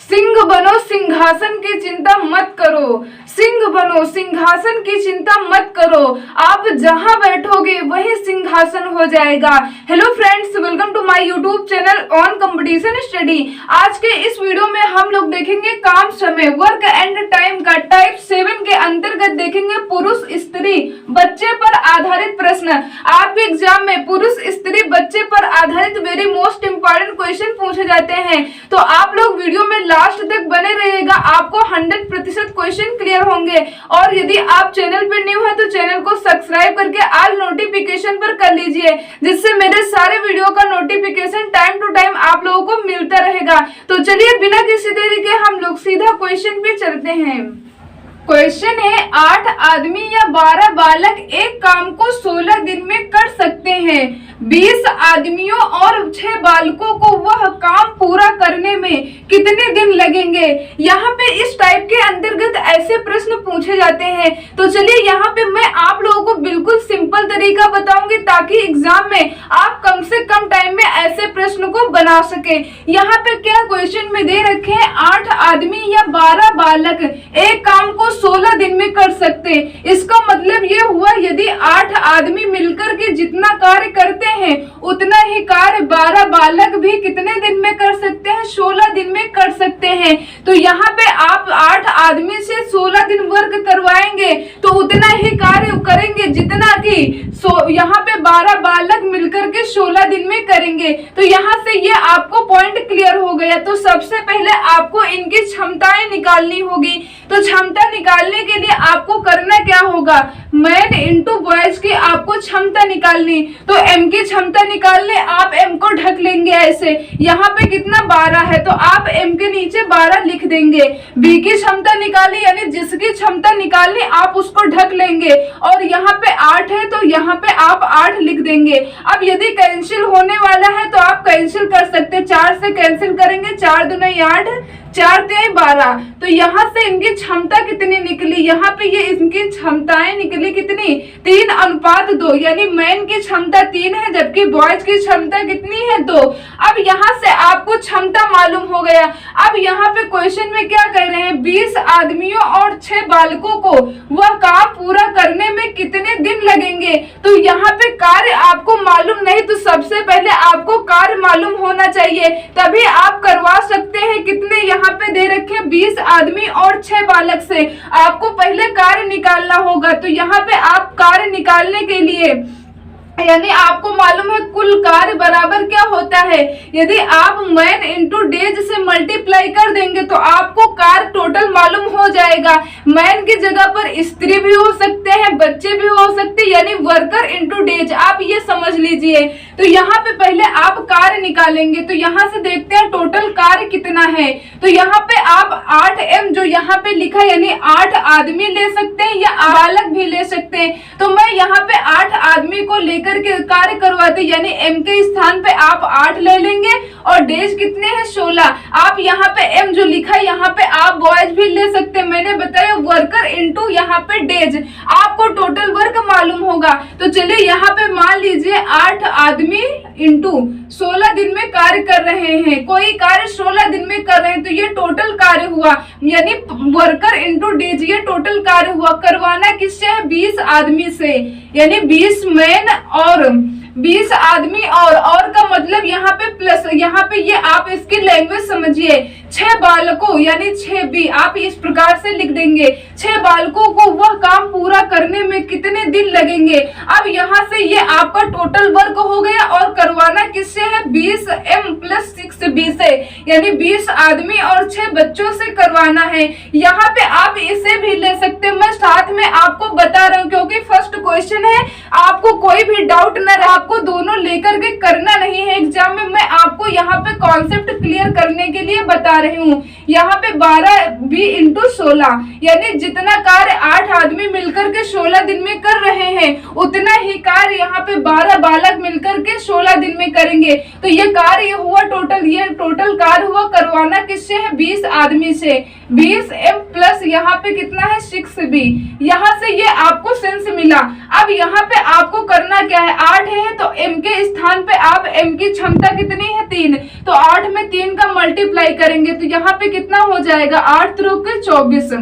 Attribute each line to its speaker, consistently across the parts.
Speaker 1: सिंह बनो सिंहासन की चिंता मत करो, सिंह बनो सिंहासन की चिंता मत करो, आप जहां बैठोगे वही सिंहासन हो जाएगा। Hello friends, welcome to my YouTube channel on competition study. आज के इस वीडियो में हम लोग देखेंगे काम समय वर्क एंड टाइम का टाइप 7 के अंतर्गत देखेंगे पुरुष स्त्री बच्चे पर आधारित प्रश्न। आपके एग्जाम में पुरुष स्त्री बच्चे पर आधारित वेरी मोस्ट इंपॉर्टेंट क्वेश्चन पूछे जाते हैं, तो आप लोग वीडियो में लास्ट तक बने रहिएगा, आपको 100% क्वेश्चन क्लियर होंगे। और यदि आप चैनल पर न्यू है तो चैनल को सब्सक्राइब करके ऑल नोटिफिकेशन पर कर लीजिए, जिससे मेरे सारे वीडियो का नोटिफिकेशन टाइम टू टाइम आप लोगों को मिलता रहेगा। तो चलिए बिना किसी देरी के हम लोग सीधा क्वेश्चन पे चलते हैं। क्वेश्चन है, 8 आदमी या 12 बालक एक काम को 16 दिन में कर सकते हैं। 20 आदमियों और 6 बालकों को वह काम पूरा करने में कितने दिन लगेंगे। यहाँ पे इस टाइप के अंतर्गत ऐसे प्रश्न पूछे जाते हैं। तो चलिए यहाँ पे मैं आप लोगों को बिल्कुल सिंपल तरीका बताऊंगी, ताकि एग्जाम में आप कम से कम टाइम में ऐसे प्रश्न को बना सके। यहाँ पे क्या क्वेश्चन में दे रखे हैं, 8 आदमी या 12 बालक एक काम को 16 दिन में कर सकते। इसका मतलब ये हुआ, यदि 8 आदमी मिलकर के जितना कार्य करते हैं उतना ही कार्य 12 बालक भी कितने दिन में कर सकते हैं, 16 दिन में कर सकते हैं। तो यहाँ पे आप 8 आदमी से 16 दिन वर्क करवाएंगे तो उतना ही कार्य करेंगे जितना कि यहाँ पे 12 बालक मिलकर के 16 दिन में करेंगे। तो यहाँ से ये आपको पॉइंट क्लियर हो गया। तो सबसे पहले आपको इनकी क्षमताएं निकालनी होगी। तो क्षमता निकालने के लिए आपको करना क्या होगा, मैन इंटू बॉयज की आपको क्षमता निकालनी। तो एम की क्षमता निकालने आप एम को ढक लेंगे ऐसे, यहाँ पे कितना 12 है तो आप एम के नीचे 12 लिख देंगे। बी की क्षमता निकाली, यानी जिसकी क्षमता निकालनी आप उसको ढक लेंगे, और यहाँ पे 8 है तो यहाँ पे आप 8 लिख देंगे। अब यदि कैंसिल होने वाला है तो आप कैंसिल कर सकते, 4 से कैंसिल करेंगे, 4 दूनी 8, 4 तिहाई 12। तो यहाँ से इनकी क्षमता कितनी निकली, यहाँ पे ये इनकी क्षमताएं निकली कितनी, 3:2, यानी मैन की क्षमता 3 है जबकि बॉयज की क्षमता कितनी है 2। अब यहाँ से आपको क्षमता मालूम हो गया। अब यहाँ पे क्वेश्चन में क्या कह रहे हैं, 20 आदमियों और 6 बालकों को वह काम पूरा करने में कितने दिन लगेंगे। तो यहाँ पे कार्य आपको मालूम नहीं, तो सबसे पहले आपको कार्य मालूम होना चाहिए, तभी आप करवा सकते हैं। कितने यहाँ पे दे रखे 20 आदमी और 6 बालक से आपको पहले कार्य निकालना होगा। तो यहाँ पे आप कार्य निकालने के लिए, यानी आपको मालूम है कुल कार्य बराबर क्या होता है, यदि आप मैन इंटू डेज से मल्टीप्लाई कर देंगे तो आपको कार्य टोटल मालूम हो जाएगा। मैन की जगह पर स्त्री भी हो सकते हैं, बच्चे भी हो सकते हैं, यानी वर्कर इंटू डेज, आप ये समझ लीजिए। तो यहाँ पे पहले आप कार्य निकालेंगे। तो यहाँ से देखते हैं टोटल कार्य कितना है। तो यहाँ पे आप 8m जो यहाँ पे लिखा, यानी 8 आदमी ले सकते हैं या बालक भी ले सकते हैं। तो मैं यहाँ पे 8 आदमी को करके कार्य करवाते, यानी एम के स्थान पे आप 8 ले लेंगे, और डेज कितने हैं 16। आप यहाँ पे एम जो लिखा है यहाँ पे आप बॉयज भी ले सकते हैं, मैंने बताया वर्कर इनटू यहाँ पे डेज, आपको टोटल वर्क मालूम होगा। तो चलिए यहाँ पे मान लीजिए 8 आदमी इंटू 16 दिन में कार्य कर रहे हैं, कोई कार्य 16 दिन में कर रहे हैं, तो ये टोटल कार्य हुआ, यानी वर्कर इंटू डेज, ये टोटल कार्य हुआ। करवाना किससे है, 20 आदमी से, यानी 20 मैन और 20 आदमी, और का मतलब यहाँ पे प्लस, यहाँ पे ये आप इसकी लैंग्वेज समझिए, 6 बालकों यानी 6 बी, आप इस प्रकार से लिख देंगे, 6 बालकों को वह काम पूरा करने में कितने दिन लगेंगे। अब यहाँ से ये आपका टोटल वर्क हो गया, और करवाना किससे है, 20m + 6b से, यानी 20 आदमी और 6 बच्चों से करवाना है। यहाँ पे आप इसे भी ले सकते हैं, मैं साथ में आपको बता रहा हूँ क्योंकि फर्स्ट क्वेश्चन है, आपको कोई भी डाउट न रहा, आपको दोनों लेकर के करना नहीं है एग्जाम में। मैं आपको यहाँ पे कॉन्सेप्ट क्लियर करने के लिए बता रही हूँ। यहाँ पे 12b इंटू 16, यानी जितना कार्य 8 आदमी मिलकर के 16 दिन में कर रहे हैं उतना ही कार्य यहाँ पे 12 बालक मिलकर के 16 दिन में करेंगे। तो ये कार्य हुआ टोटल, ये टोटल कार्य हुआ। करवाना किससे है, 20 आदमी से, 20m प्लस यहाँ पे कितना है 6b। यहाँ से ये आपको सेंस मिला। अब यहाँ पे आपको करना क्या है, 8 है तो m के स्थान पे आप m की क्षमता कितनी है 3, तो 8 में 3 का मल्टीप्लाई करेंगे तो यहाँ पे कितना हो जाएगा 8 त्रिक 24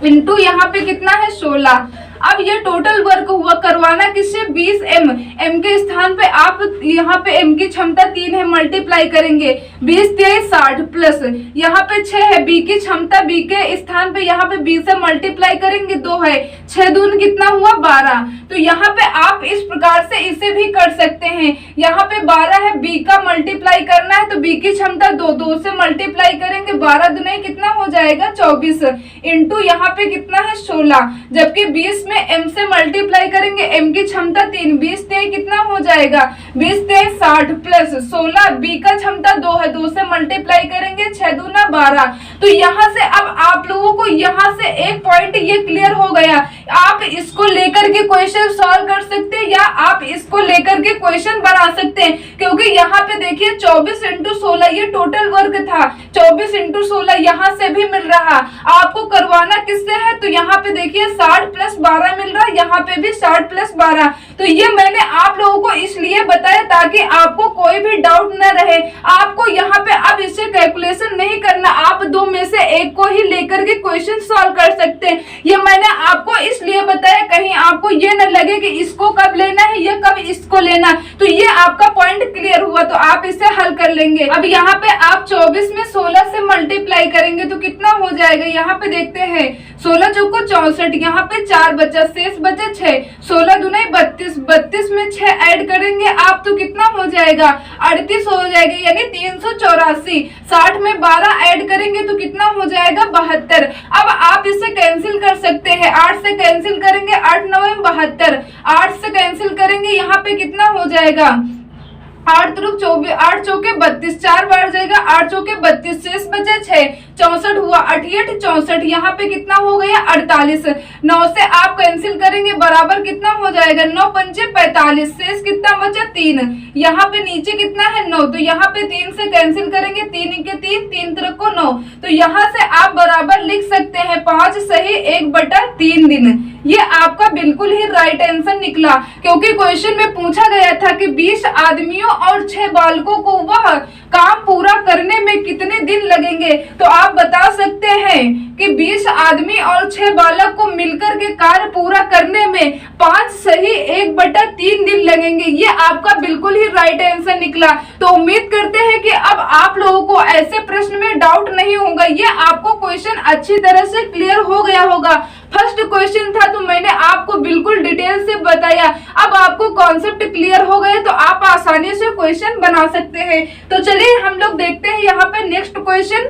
Speaker 1: इंटू यहाँ पे कितना है 16। अब ये टोटल वर्क हुआ, करवाना किससे 20m, m के स्थान पे आप यहाँ पे m की क्षमता 3 है मल्टीप्लाई करेंगे 20 3 60 प्लस यहाँ पे 6 है b की क्षमता, b के स्थान पे यहाँ पे 20 से मल्टीप्लाई करेंगे 2 है, 6 दून कितना हुआ 12। तो यहाँ पे आप इस प्रकार से इसे भी कर सकते हैं। यहाँ पे 12 है, b का मल्टीप्लाई करना है तो b की क्षमता 2 से मल्टीप्लाई करेंगे 12 दुने कितना हो जाएगा 24 इंटू यहाँ पे कितना है 16, जबकि 20 में m से मल्टीप्लाई करेंगे m की क्षमता 3, 20 3 कितना हो जाएगा 20 3 60 प्लस 16 b का क्षमता 2 है, 2 से मल्टीप्लाई करेंगे 6 दूना 12। तो यहाँ से अब आप लोगों को यहाँ से एक पॉइंट ये क्लियर हो गया, आप इसको लेकर के क्वेश्चन सॉल्व कर सकते हैं या आप इसको लेकर के क्वेश्चन बना सकते हैं, क्योंकि यहाँ पे देखिए 24 इंटू 16 ये टोटल वर्क था, 24 इंटू 16 यहाँ से भी मिल रहा। आपको करवाना किससे है, तो यहाँ पे देखिए 60 प्लस 12 मिल रहा है, यहाँ पे भी 60 प्लस 12। तो ये मैंने आप लोगों को इसलिए बताया ताकि आपको कोई भी डाउट न रहे। आपको यहाँ पे अब इससे कैलकुलेशन नहीं करना, आप दो में से एक को ही लेकर के क्वेश्चन सॉल्व कर सकते हैं। ये मैंने आपको इसलिए बताया कहीं आपको ये न लगे कि इसको कब लेना है या कब इसको लेना। तो ये आपका पॉइंट क्लियर हुआ, तो आप इसे हल कर लेंगे। अब यहाँ पे आप 24 में 16 से मल्टीप्लाई करेंगे तो कितना हो जाएगा, यहाँ पे देखते हैं 16 चौको 64, यहाँ पे 4 बचा, शेष बचा 6, 16 दुने 32, 32 में 6 ऐड करेंगे आप तो कितना हो जाएगा 38 हो जाएगा, यानी 384। 60 में 12 ऐड करेंगे तो कितना हो जाएगा 72। अब आप इसे कैंसिल कर सकते हैं, 8 से कैंसिल करेंगे 8 9 72, 8 से कैंसिल करेंगे यहाँ पे कितना हो जाएगा 8 त्रिक 24, 8 चौके 32, 4 बार जाएगा 8 चौके 32, शेष बचे 6, 64 हुआ 88 64, यहाँ पे कितना हो गया 48। 9 से आप कैंसिल करेंगे बराबर कितना हो जाएगा 9 पंचे 45, शेष कितना बचा 3, यहाँ पे नीचे कितना है 9, तो यहाँ पे 3 से कैंसिल करेंगे 3 के 3, 3 त्रिक को 9, तो यहाँ से आप बराबर लिख सकते हैं 5 सही 1/3 दिन। ये आपका बिल्कुल ही राइट आंसर निकला, क्योंकि क्वेश्चन में पूछा गया था कि 20 आदमियों और 6 बालकों को वह काम पूरा करने में कितने दिन लगेंगे। तो आप बता सकते हैं कि 20 आदमी और 6 बालक को मिलकर के कार्य पूरा करने में 5 सही 1/3 दिन लगेंगे। ये आपका बिल्कुल ही राइट आंसर निकला। तो उम्मीद करते हैं कि अब आप लोगों को ऐसे प्रश्न में डाउट नहीं होगा, ये आपको क्वेश्चन अच्छी तरह से क्लियर हो गया होगा। फर्स्ट क्वेश्चन था तो मैंने आपको बिल्कुल डिटेल से बताया, अब आपको कॉन्सेप्ट क्लियर हो गए तो आप आसानी से क्वेश्चन बना सकते हैं। तो चलिए हम लोग देखते हैं यहाँ पे नेक्स्ट क्वेश्चन।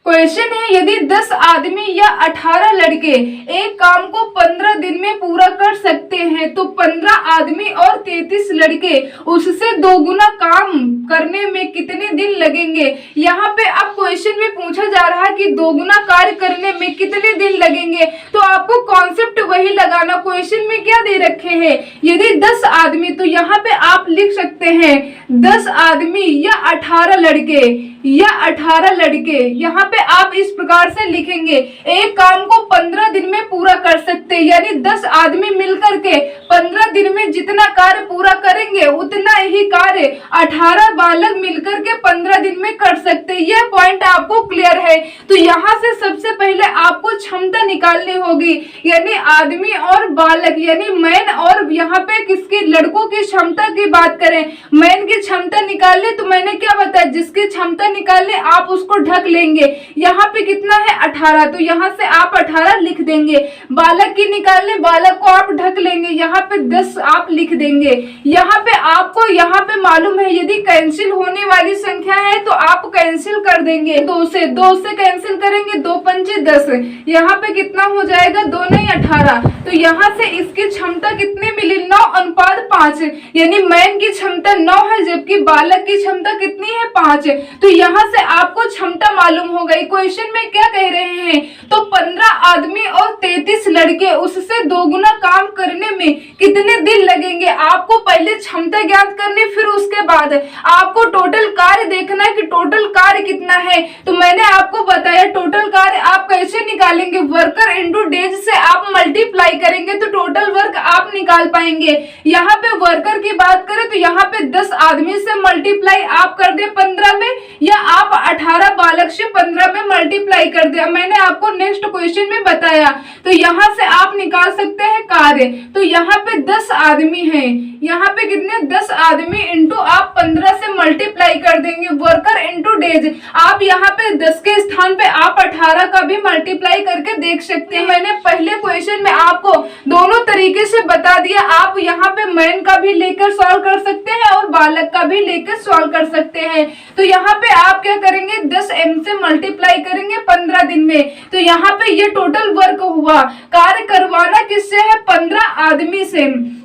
Speaker 1: क्वेश्चन है, यदि 10 आदमी या 18 लड़के एक काम को 15 दिन में पूरा कर सकते हैं तो 15 आदमी और 33 लड़के उससे दोगुना काम करने में कितने दिन लगेंगे। यहाँ पे अब क्वेश्चन में पूछा जा रहा है कि दोगुना कार्य करने में कितने दिन लगेंगे, तो आपको कॉन्सेप्ट वही लगाना। क्वेश्चन में क्या दे रखे हैं, यदि 10 आदमी, तो यहाँ पे आप लिख सकते हैं 10 आदमी या 18 लड़के या 18 लड़के। यहाँ पे आप इस प्रकार से लिखेंगे, एक काम को 15 दिन में पूरा कर सकते हैं, यानी 10 आदमी मिलकर के 15 दिन में जितना कार्य पूरा करेंगे उतना ही कार्य 18 बालक मिलकर के 15 दिन में कर सकते हैं। यह पॉइंट आपको क्लियर है। तो यहाँ से सबसे पहले आपको क्षमता निकालनी होगी, यानी आदमी और बालक, यानी मैन और यहाँ पे किसकी, लड़कों की क्षमता की बात करें, मैन की क्षमता निकालने, तो मैंने क्या बताया, जिसकी क्षमता निकालने आप उसको ढक लेंगे। यहाँ पे कितना है 18, तो यहाँ से आप 18 लिख देंगे। बालक की निकालने, बालक को आप ढक लेंगे, यहाँ पे 10 आप लिख देंगे। यहाँ पे आपको यहाँ पे मालूम है यदि कैंसिल होने वाली संख्या है तो आप कैंसिल कर देंगे 2 से कैंसिल करेंगे 2 पंचे 10, यहाँ पे कितना हो जाएगा 2 नहीं 18। तो यहाँ से इसकी क्षमता कितने मिली 9:5, यानी मैन की क्षमता 9 है जबकि बालक की क्षमता कितनी है 5। तो यहाँ से आपको क्षमता मालूम हो गई। क्वेश्चन में क्या कह रहे हैं, तो 15 आदमी और 33 लड़के उससे दोगुना काम करने में कितने दिन लगेंगे। आपको पहले क्षमता ज्ञात करनी, फिर उसके बाद आपको टोटल कार्य देखना है कि टोटल कार्य कार्य कितना है, तो मैंने आपको बताया टोटल कार्य आप कैसे निकालेंगे, वर्कर इंटू डेज से आप मल्टीप्लाई करेंगे तो टोटल वर्क आप निकाल पाएंगे। यहाँ पे वर्कर की बात करें तो यहाँ पे 10 आदमी से मल्टीप्लाई आप कर दे 15 में, या आप 18 बालक से 15 में मल्टीप्लाई कर दे। मैंने आपको नेक्स्ट क्वेश्चन में बताया, तो यहाँ से आप निकाल सकते हैं कार्य। तो यहाँ पे 10 आदमी हैं, यहाँ पे कितने 10 आदमी इंटू आप 15 से मल्टीप्लाई कर देंगे, वर्कर इंटू डेज। आप यहाँ पे 10 के स्थान पे आप 18 का भी मल्टीप्लाई करके देख सकते हैं। मैंने पहले क्वेश्चन में आपको दोनों तरीके से बता दिया, आप यहाँ पे मैन का भी लेकर सॉल्व कर सकते हैं और बालक का भी लेकर सॉल्व कर सकते हैं। तो यहाँ पे आप क्या करेंगे, 10 m से मल्टीप्लाई करेंगे 15 दिन में, तो यहाँ पे ये टोटल वर्क हुआ। कार्य करवाना किससे है, 15 आदमी से,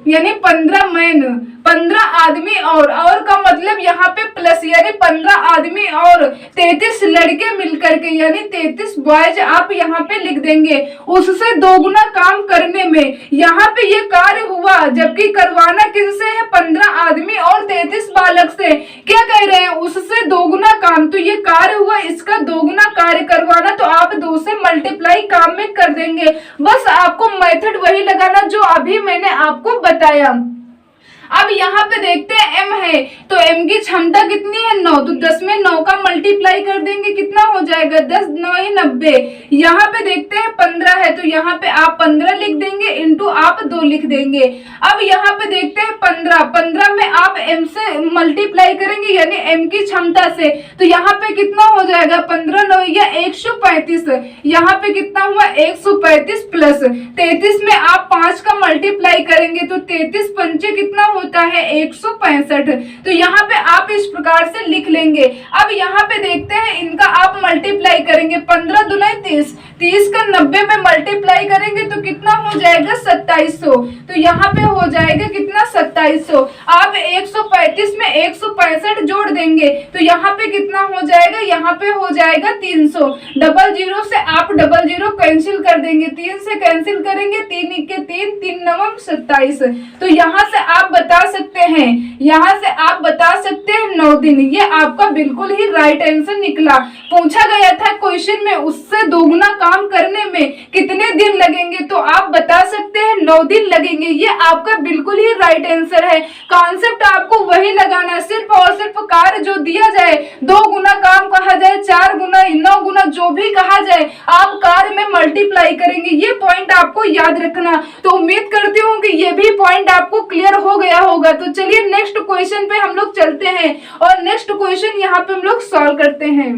Speaker 1: यानी 15 मैन, 15 आदमी और का मतलब यहाँ पे प्लस, यानी 15 आदमी और 33 लड़के मिलकर के, यानी 33 बॉयज आप यहाँ पे लिख देंगे। उससे दोगुना काम करने में यहाँ पे ये कार्य हुआ, जबकि करवाना किनसे है, 15 आदमी और 33 बालक से। क्या कह रहे हैं, उससे दोगुना काम, तो ये कार्य हुआ, इसका दोगुना कार्य करवाना, तो आप 2 से मल्टीप्लाई काम में कर देंगे। बस आपको मेथड वही लगाना जो अभी मैंने आपको बताया। अब यहाँ पे देखते हैं m है, तो m की क्षमता कितनी है, 9, तो 10 में 9 का मल्टीप्लाई कर देंगे, कितना हो जाएगा, 10 9 90। यहाँ पे देखते हैं 15 है, तो यहाँ पे आप 15 लिख देंगे, इंटू आप 2 लिख देंगे। अब यहाँ पे देखते हैं 15 में आप m से मल्टीप्लाई करेंगे, यानी m की क्षमता से, तो यहाँ पे कितना हो जाएगा, 15 9 या 135, यहाँ पे कितना हुआ 135 प्लस 33 में आप 5 का मल्टीप्लाई करेंगे, तो 33 पंचे कितना होता है 165। तो यहाँ पे आप इस प्रकार से लिख लेंगे। अब यहाँ पे देखते हैं इनका आप मल्टीप्लाई करेंगे, 15 दूनी 30, 30 का 90 में मल्टीप्लाई करेंगे तो कितना हो जाएगा 2700। तो यहाँ पे हो जाएगा कितना 2700। आप 135 में 165 जोड़ देंगे तो यहाँ पे कितना हो जाएगा, यहाँ पे हो जाएगा 300। 00 से आप 00 कैंसिल कर देंगे, 3 से कैंसिल करेंगे, 3 के 3, 3 9 27। तो यहाँ से आप बता सकते हैं, यहाँ से आप बता सकते हैं 9 दिन। ये आपका बिल्कुल ही राइट आंसर निकला। पूछा गया था क्वेश्चन में उससे दोगुना काम करने में कितने दिन लगेंगे, तो आप बता सकते हैं 9 दिन लगेंगे। ये आपका बिल्कुल ही राइट आंसर है। कॉन्सेप्ट आपको वही लगाना है, सिर्फ और सिर्फ कार्य जो दिया जाए, 2 गुना काम कहा जाए, 4 गुना 9 गुना जो भी कहा जाए, आप कार्य में मल्टीप्लाई करेंगे। ये पॉइंट आपको याद रखना। तो उम्मीद करती हूँ कि ये भी पॉइंट आपको क्लियर हो गया होगा। तो चलिए नेक्स्ट क्वेश्चन पे हम लोग चलते हैं और नेक्स्ट क्वेश्चन यहाँ पे हम लोग सॉल्व करते हैं।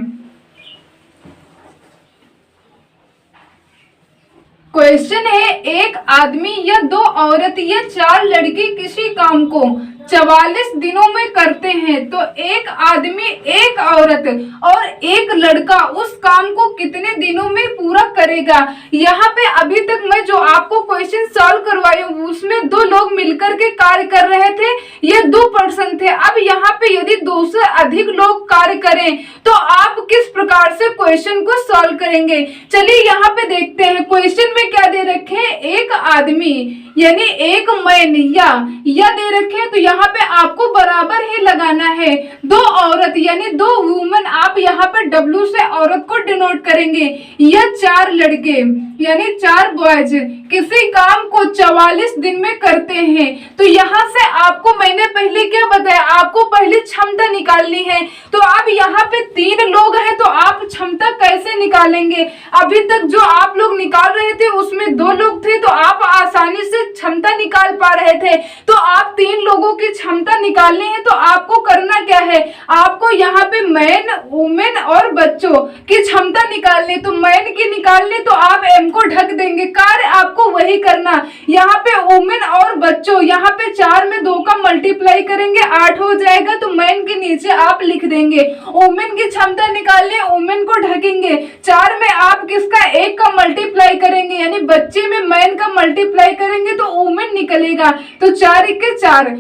Speaker 1: क्वेश्चन है, एक आदमी या 2 औरत या 4 लड़की किसी काम को 44 दिनों में करते हैं, तो एक आदमी, एक औरत और एक लड़का उस काम को कितने दिनों में पूरा करेगा। यहाँ पे अभी तक मैं जो आपको क्वेश्चन सॉल्व करवाई हूँ उसमें 2 लोग मिलकर के कार्य कर रहे थे, ये 2 पर्सन थे। अब यहाँ पे यदि 2 से अधिक लोग कार्य करें तो आप किस प्रकार से क्वेश्चन को सॉल्व करेंगे। चलिए यहाँ पे देखते हैं क्वेश्चन में क्या दे रखे हैं, एक आदमी यानी एक मैन या दे रखे हैं, तो यहाँ पे आपको बराबर ही लगाना है। 2 औरत यानी 2 वुमेन, आप यहाँ पे W से औरत को डिनोट करेंगे, या 4 लड़के यानी 4 बॉयज किसी काम को 44 दिन में करते हैं। तो यहाँ से आपको मैंने पहले क्या बताया, आपको पहले क्षमता निकालनी है। तो अब यहाँ पे 3 लोग हैं तो आप क्षमता कैसे निकालेंगे। अभी तक जो आप लोग निकाल रहे थे उसमें 2 लोग थे तो आप आसानी से क्षमता निकाल पा रहे थे। तो आप 3 लोगों की क्षमता निकालनी है तो आपको करना क्या है, आपको यहाँ पे मैन, वुमेन और बच्चों की क्षमता निकालनी। तो मैन की निकालनी तो आप m को ढक देंगे, कार्य आपको वही करना। यहाँ पे वुमेन और बच्चों, यहाँ पे 4 में 2 का मल्टीप्लाई करेंगे 8 हो जाएगा, तो मैन के नीचे आप लिख देंगे। वुमेन की क्षमता निकालनी, वुमेन को ढकेंगे, 4 में आप किसका 1 का मल्टीप्लाई करेंगे, यानी बच्चे में मैन का मल्टीप्लाई करेंगे तो वुमेन निकलेगा। तो 4 के 4,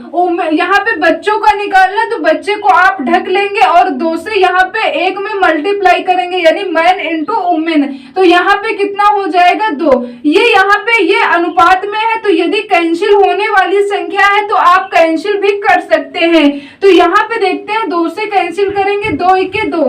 Speaker 1: यहाँ पे बच्चों का निकालना तो बच्चे को आप ढक लेंगे और 2 से यहाँ पे 1 में मल्टीप्लाई करेंगे, यानी मैन इंटू वुमेन। तो यहाँ पे कितना हो जाएगा 2। ये यहाँ पे ये अनुपात में है, तो यदि कैंसिल होने वाली संख्या है तो आप कैंसिल भी कर सकते हैं। तो यहाँ पे देखते हैं 2 से कैंसिल करेंगे, 2 के 2,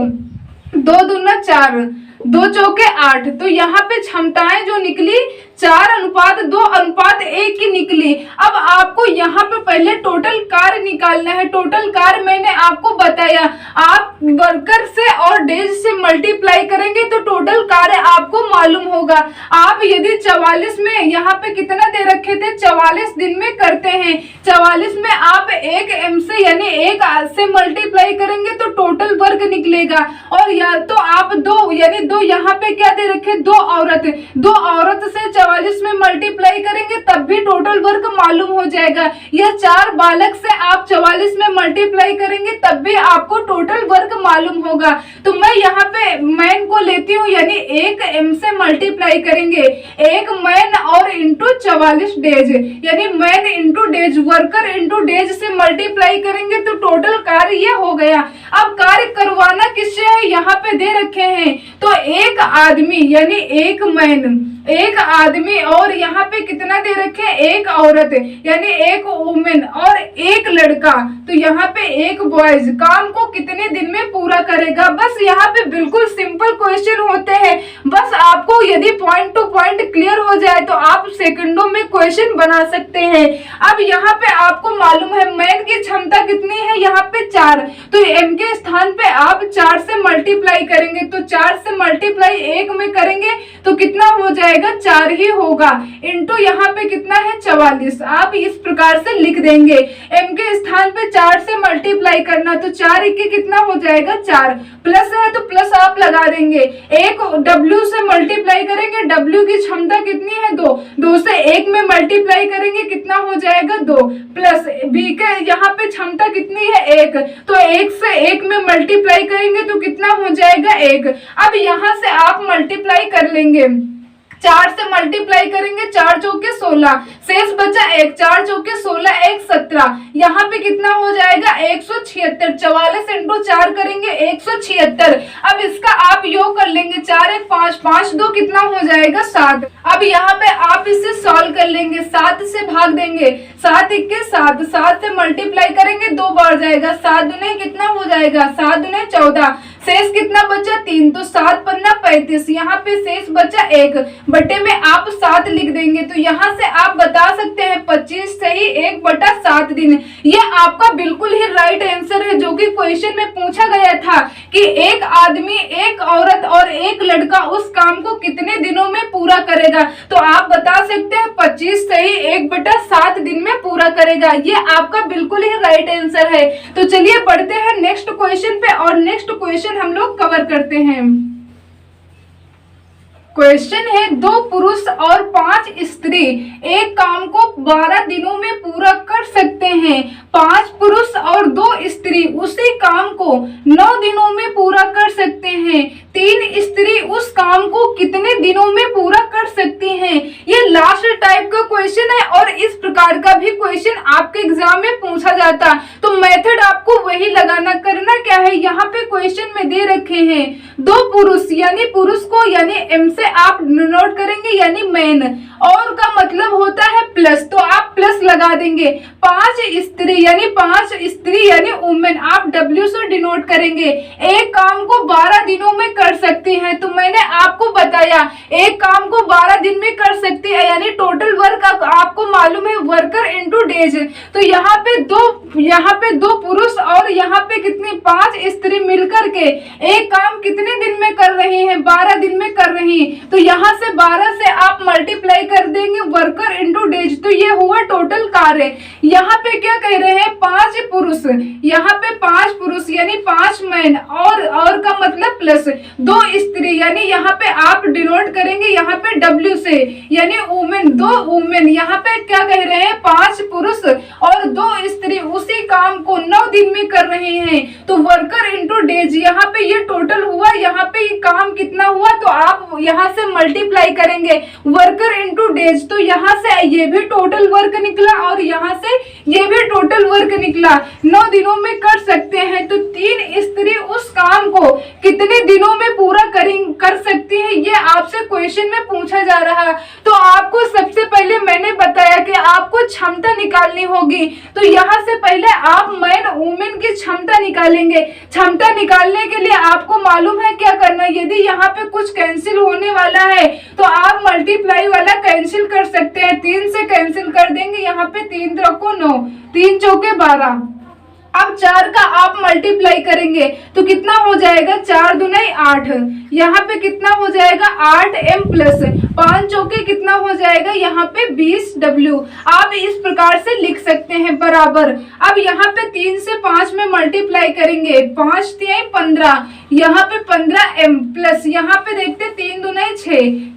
Speaker 1: दो दूना 4, 2 चौके 8। तो यहाँ पे क्षमताएं जो निकली 4:2:1 की निकली। अब आपको यहाँ पे पहले टोटल कार्य निकालना है। टोटल कार्य मैंने आपको बताया, आप वर्कर से और डेज से मल्टीप्लाई करेंगे तो टोटल कार्य आपको मालूम होगा। आप यदि 44 में यहाँ पे कितना दे रखे थे, 44 दिन में करते हैं, 44 में आप 1 m से यानी 1 से मल्टीप्लाई करेंगे तो टोटल वर्ग निकलेगा। और या तो आप 2 यानी 2 यहाँ पे क्या दे रखे, 2 औरत से 44 में मल्टीप्लाई करेंगे तब भी टोटल वर्ग मालूम हो जाएगा। या 4 बालक से आप 44 में मल्टीप्लाई करेंगे तब भी आपको टोटल वर्ग मालूम होगा। तो मैं यहाँ पे मैन को लेती हूँ, यानी 1 m से मल्टीप्लाई करेंगे, 1 मैन और इंटू 44 डेज, यानी man into days, worker into days से मल्टीप्लाई करेंगे तो टोटल कार्य ये हो गया। अब कार्य करवाना किससे है, यहाँ पे दे रखे हैं, तो एक आदमी यानी एक मैन, एक आदमी और यहाँ पे कितना दे रखे हैं, एक औरत यानी एक वुमेन और एक लड़का, तो यहाँ पे एक बॉयज काम को कितने दिन में पूरा करेगा। बस यहाँ पे बिल्कुल सिंपल क्वेश्चन होते हैं। बस आपको यदि पॉइंट टू पॉइंट क्लियर हो जाए तो आप सेकंडों में क्वेश्चन बना सकते हैं। अब यहाँ पे आपको मालूम है मैन की क्षमता कितनी है, यहाँ पे 4, तो m के स्थान पे आप 4 से मल्टीप्लाई करेंगे, तो 4 से मल्टीप्लाई 1 में करेंगे तो कितना हो जाएगा, 4 ही होगा, इंटू यहाँ पे कितना है 44। आप इस प्रकार से लिख देंगे, m के स्थान पे 4 से मल्टीप्लाई करना तो 4 1 कितना हो जाएगा 4, प्लस है तो प्लस आप लगा देंगे, एक w से मल्टीप्लाई करेंगे, w की क्षमता कितनी है 2, 2 से 1 में मल्टीप्लाई करेंगे कितना हो जाएगा 2, प्लस b के यहाँ पे क्षमता कितनी है 1, तो 1 से 1 में मल्टीप्लाई करेंगे तो कितना हो जाएगा 1। अब यहाँ से आप मल्टीप्लाई कर लेंगे, 4 से मल्टीप्लाई करेंगे, 4 चौके 16, शेष बचा 1, 4 चौके 16 1 17, यहाँ पे कितना हो जाएगा 176, 44 इंटू 4 करेंगे 176। अब इसका आप योग कर लेंगे, 4 1 5, 5 2 कितना हो जाएगा 7। अब यहाँ पे आप इसे सॉल्व कर लेंगे, 7 से भाग देंगे, 7 1 के 7, 7 से मल्टीप्लाई करेंगे 2 बार जाएगा, 7 दूने कितना हो जाएगा 7 दूने 14, शेष कितना बचा 3, तो 7 पन्ना 35, यहाँ पे शेष बचा 1, बटे में आप 7 लिख देंगे। तो यहाँ से आप बता सकते हैं 25 सही 1/7 दिन। ये आपका बिल्कुल ही राइट आंसर है, जो कि क्वेश्चन में पूछा गया था कि एक आदमी, एक औरत और एक लड़का उस काम को कितने दिनों में पूरा करेगा। तो आप बता सकते हैं 25 सही 1/7 दिन में पूरा करेगा। ये आपका बिल्कुल ही राइट आंसर है। तो चलिए बढ़ते हैं नेक्स्ट क्वेश्चन पे, और नेक्स्ट क्वेश्चन हम लोग कवर करते हैं। क्वेश्चन है 2 पुरुष और 5 स्त्री एक काम को 12 दिनों में पूरा कर सकते हैं। 5 पुरुष और 2 स्त्री उसी काम को 9 दिनों में पूरा कर सकते हैं। 3 स्त्री उस काम को कितने दिनों में पूरा कर सकती हैं। ये लास्ट टाइप का क्वेश्चन है और इस प्रकार का भी क्वेश्चन आपके एग्जाम में पूछा जाता, तो मेथड आपको वही लगाना। करना क्या है, यहाँ पे क्वेश्चन में दे रखे हैं 2 पुरुष, यानी पुरुष को यानी एम से आप नोट करेंगे यानी मैन, और का मतलब होता है प्लस, तो आप प्लस लगा देंगे। 5 स्त्री यानी वुमेन, आप डब्ल्यू से डिनोट करेंगे। एक काम को 12 दिनों में कर सकती हैं, तो मैंने आपको बताया एक काम को 12 दिन में कर सकती है, यानी टोटल वर्क आपको मालूम है वर्कर इंटू डेज। तो यहाँ पे दो पुरुष और यहाँ पे कितनी 5 स्त्री मिलकर के एक काम कितने दिन में कर रही हैं, 12 दिन में कर रही हैं। तो यहाँ से 12 से आप मल्टीप्लाई कर देंगे वर्कर इंटू डेज, तो ये हुआ टोटल कार्य। यहाँ पे क्या कह रहे हैं 5 पुरुष, यहाँ पे 5 पुरुष यानी 5 मैन और का मतलब प्लस 2 स्त्री, यानी यहाँ पे आप डिनोट करेंगे यहाँ पे डब्ल्यू से यानी वुमेन, 2 वुमेन। यहाँ पे क्या कह रहे हैं 5 पुरुष और 2 स्त्री उसी काम को 9 दिन में कर रहे हैं, तो वर्कर इंटू डेज। यहाँ पे ये टोटल हुआ, यहाँ पे ये काम कितना हुआ, तो आप यहाँ से मल्टीप्लाई करेंगे वर्कर इंटू डेज, तो यहाँ से ये भी टोटल वर्क निकला और यहाँ से ये भी टोटल वर्क निकला। 9 दिनों में कर सकते हैं, तो 3 स्त्री उस काम को कितने दिनों में पूरा कर सकती है, ये आपसे क्वेश्चन में पूछा जा रहा है। तो आपको सबसे पहले मैंने बताया कि आपको क्षमता निकालनी होगी, तो यहाँ से पहले आप मैन वुमेन की क्षमता निकालेंगे। क्षमता निकालने के लिए आपको मालूम है क्या करना है। यदि यहाँ पे कुछ कैंसिल होने वाला है तो आप मल्टीप्लाई वाला कैंसिल कर सकते हैं, 3 से कैंसिल कर देंगे। यहाँ पे 3 रखो 9, 3 चौके 12। अब 4 का आप मल्टीप्लाई करेंगे तो कितना हो जाएगा, 4 दूनी 8। यहाँ पे कितना हो जाएगा 8m प्लस 5 चौके कितना हो जाएगा यहाँ पे 20w। आप इस प्रकार से लिख सकते हैं बराबर। अब यहाँ पे 3 से 5 में मल्टीप्लाई करेंगे, 5 3 15, यहाँ पे 15m प्लस यहाँ पे देखते 3 दूनी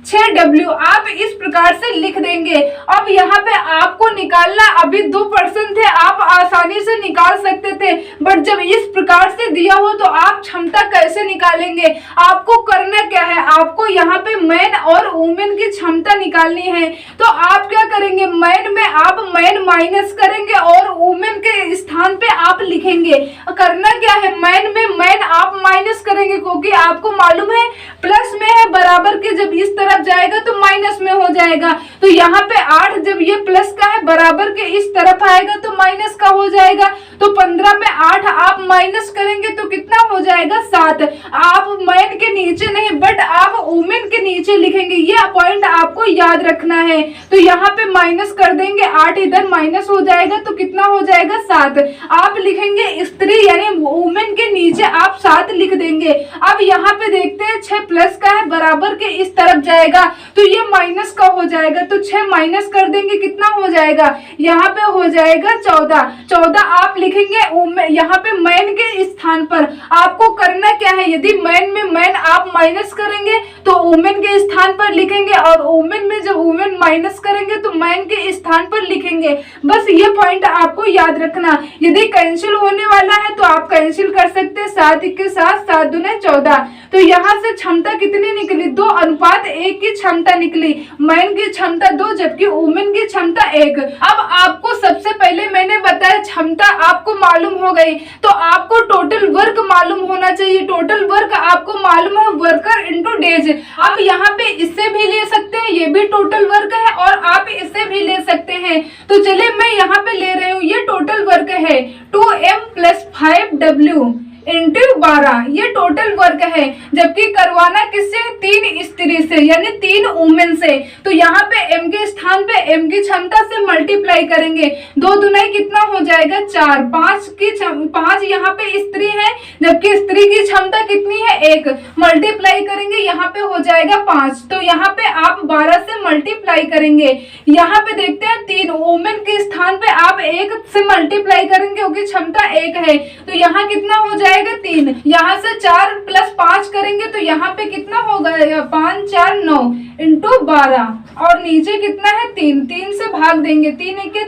Speaker 1: 6w। आप इस प्रकार से लिख देंगे। अब यहाँ पे आपको निकालना, अभी 2% थे, आप आसानी से निकाल सकते थे, बट जब इस प्रकार से दिया हो तो आप क्षमता कैसे निकालेंगे। आपको करना क्या है, आपको यहाँ पे मैन और वुमेन की क्षमता निकालनी है। तो आप क्या करेंगे, मैन में आप मैन माइनस करेंगे और वुमेन के स्थान पे आप लिखेंगे। करना क्या है, मैन में मैन आप माइनस करेंगे, क्योंकि आपको मालूम है प्लस में है, बराबर के जब इस तरफ जाएगा तो माइनस में हो जाएगा। तो यहाँ पे 8 जब ये प्लस का है, बराबर के इस तरफ आएगा तो माइनस का हो जाएगा। तो 15 में 8 आप माइनस करेंगे तो कितना हो जाएगा 7। आप मैन के नीचे नहीं बट आप वुमेन के नीचे लिखेंगे, ये पॉइंट आपको याद रखना है। तो यहाँ पे माइनस कर देंगे, 8 इधर माइनस हो जाएगा तो कितना हो जाएगा 7। आप लिखेंगे स्त्री यानी वुमेन के नीचे आप 7 लिख देंगे। अब यहाँ पे देखते हैं 6 प्लस का है, बराबर के इस तरफ जाएगा तो ये माइनस का हो जाएगा। तो 6 माइनस कर देंगे, कितना हो जाएगा यहाँ पे हो जाएगा 14 आप लिखेंगे यहाँ पे मैन के स्थान पर। आपको करना क्या है, यदि मैन में मैन आप माइनस करेंगे तो वुमेन के स्थान पर लिखेंगे, और वुमेन में जब वुमेन माइनस करेंगे तो मैन के स्थान पर लिखेंगे। बस ये पॉइंट आपको याद रखना। यदि कैंसिल होने वाला है तो आप कैंसिल कर सकते हैं, 7 के साथ 7 दूनी 14। तो यहाँ से क्षमता कितनी निकली, 2:1 की क्षमता निकली। मैन की क्षमता 2 जबकि वुमेन की क्षमता 1। अब आपको सबसे पहले मैंने बताया क्षमता आपको मालूम हो गई, तो आपको टोटल वर्क मालूम होना चाहिए। टोटल वर्क आपको मालूम है वर्कर इनटू डेज। आप यहाँ पे इससे भी ले सकते हैं, ये भी टोटल वर्क है, और आप इससे भी ले सकते हैं। तो चलिए मैं यहाँ पे ले रही हूँ, ये टोटल वर्क है 2m प्लस 5w इंटू 12, ये टोटल वर्क है। जबकि करवाना किससे, 3 स्त्री से यानी 3 वुमेन से। तो यहाँ पे m के स्थान पे m की क्षमता से मल्टीप्लाई करेंगे, 2 दूनी कितना हो जाएगा 4, 5 यहाँ पे स्त्री है जबकि स्त्री की क्षमता कितनी है 1, मल्टीप्लाई करेंगे यहाँ पे हो जाएगा 5। तो यहाँ पे आप 12 से मल्टीप्लाई करेंगे। यहाँ पे देखते हैं 3 वुमेन के स्थान पे आप 1 से मल्टीप्लाई करेंगे क्योंकि क्षमता 1 है। तो यहाँ कितना हो जाएगा 3, यहाँ से 4 प्लस 5 करेंगे तो यहाँ पे कितना होगा 5 4 9 इंटू 12, और नीचे कितना है 3 से भाग देंगे, 3 1 के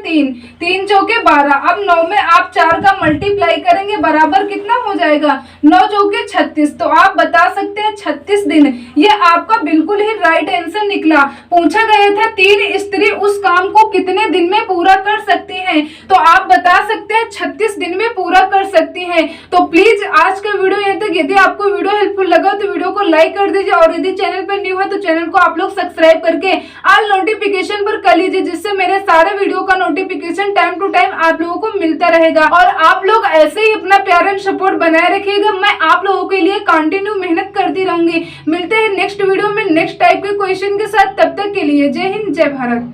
Speaker 1: 3 चौके 12। अब 9 में आप 4 का मल्टीप्लाई करेंगे, बराबर कितना हो जाएगा 9 चौके 36। तो आप बता सकते हैं 36 दिन। ये आपका बिल्कुल ही राइट आंसर निकला। पूछा गया था 3 स्त्री उस काम को कितने दिन में पूरा कर सकती हैं, तो आप बता सकते हैं 36 दिन में पूरा कर सकती हैं। तो प्लीज आज का वीडियो यहाँ तक। यदि आपको वीडियो हेल्पफुल लगा तो वीडियो को लाइक कर दीजिए, और यदि चैनल पर न्यू है तो चैनल को आप लोग सब्सक्राइब करके ऑल नोटिफिकेशन पर कर लीजिए, जिससे मेरे सारे वीडियो का नोटिफिकेशन टाइम टू टाइम आप लोगों को मिलता रहेगा। और आप लोग ऐसे ही अपना प्यार एंड सपोर्ट बनाए रखिएगा। मैं आप लोगों के लिए कंटिन्यू मेहनत करती रहूंगी। मिलते हैं नेक्स्ट वीडियो में नेक्स्ट टाइप के क्वेश्चन के साथ। तब तक के लिए जय हिंद जय भारत।